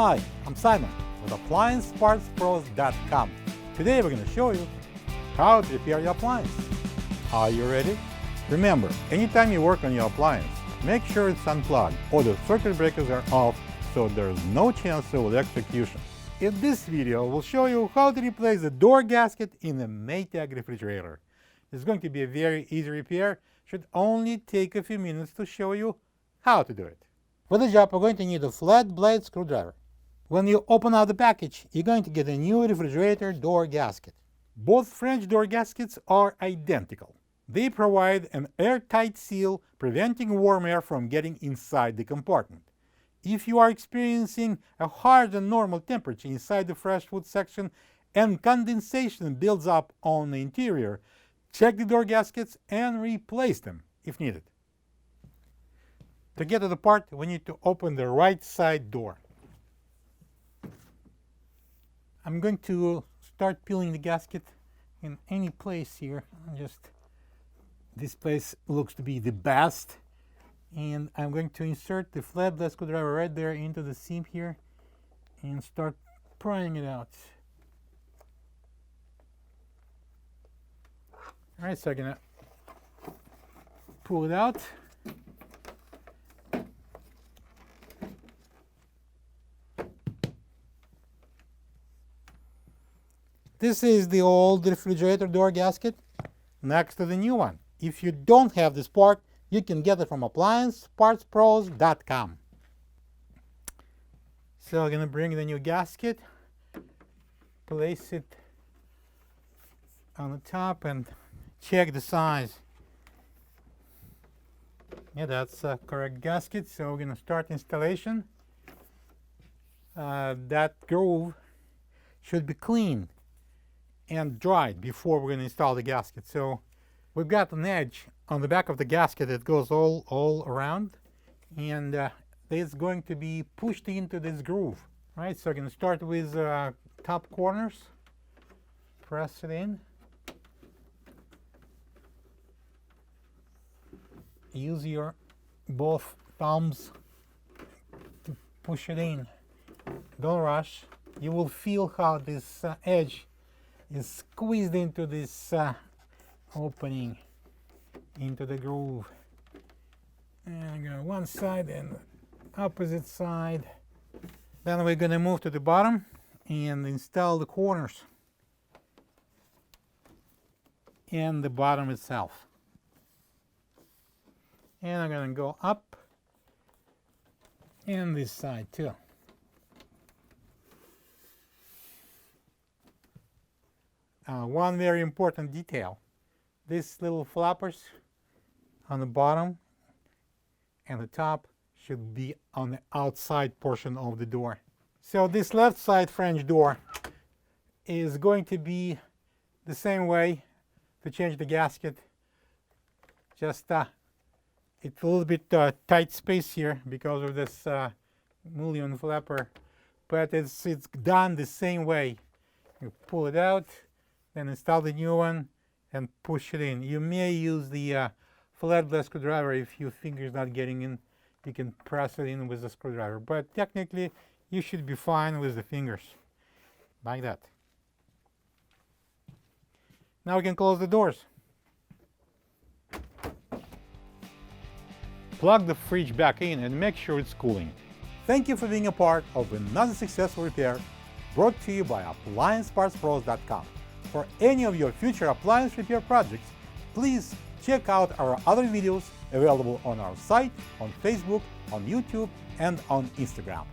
Hi, I'm Simon with AppliancePartsPros.com. Today we're going to show you how to repair your appliance. Are you ready? Remember, anytime you work on your appliance, make sure it's unplugged or the circuit breakers are off so there's no chance of electrocution. In this video, we'll show you how to replace the door gasket in a Maytag refrigerator. It's going to be a very easy repair. Should only take a few minutes to show you how to do it. For the job, we're going to need a flat blade screwdriver. When you open out the package, you're going to get a new refrigerator door gasket. Both French door gaskets are identical. They provide an airtight seal, preventing warm air from getting inside the compartment. If you are experiencing a higher than normal temperature inside the fresh food section and condensation builds up on the interior, check the door gaskets and replace them if needed. To get to the part, we need to open the right side door. I'm going to start peeling the gasket in any place here. This place looks to be the best. And I'm going to insert the flat blade screwdriver right there into the seam here and start prying it out. All right, so I'm gonna pull it out. This is the old refrigerator door gasket next to the new one. If you don't have this part, you can get it from AppliancePartsPros.com. So I'm going to bring the new gasket, place it on the top and check the size. Yeah, that's a correct gasket. So we're going to start installation. That groove should be clean and dried before we're going to install the gasket. So we've got an edge on the back of the gasket that goes all around, and it's going to be pushed into this groove. Right, so I'm going to start with top corners, press it in, use your both thumbs to push it in. Don't rush. You will feel how this edge is squeezed into this opening into the groove. And I'm going to one side and opposite side. Then we're going to move to the bottom and install the corners and the bottom itself. And I'm going to go up and this side too. One very important detail. These little flappers on the bottom and the top should be on the outside portion of the door. So this left side French door is going to be the same way to change the gasket. Just it's a little bit tight space here because of this mullion flapper, but it's done the same way. You pull it out, then install the new one and push it in. You may use the flat blade screwdriver if your finger's not getting in. You can press it in with the screwdriver, but technically you should be fine with the fingers, like that. Now we can close the doors. Plug the fridge back in and make sure it's cooling. Thank you for being a part of another successful repair brought to you by AppliancePartsPros.com. For any of your future appliance repair projects, please check out our other videos available on our site, on Facebook, on YouTube, and on Instagram.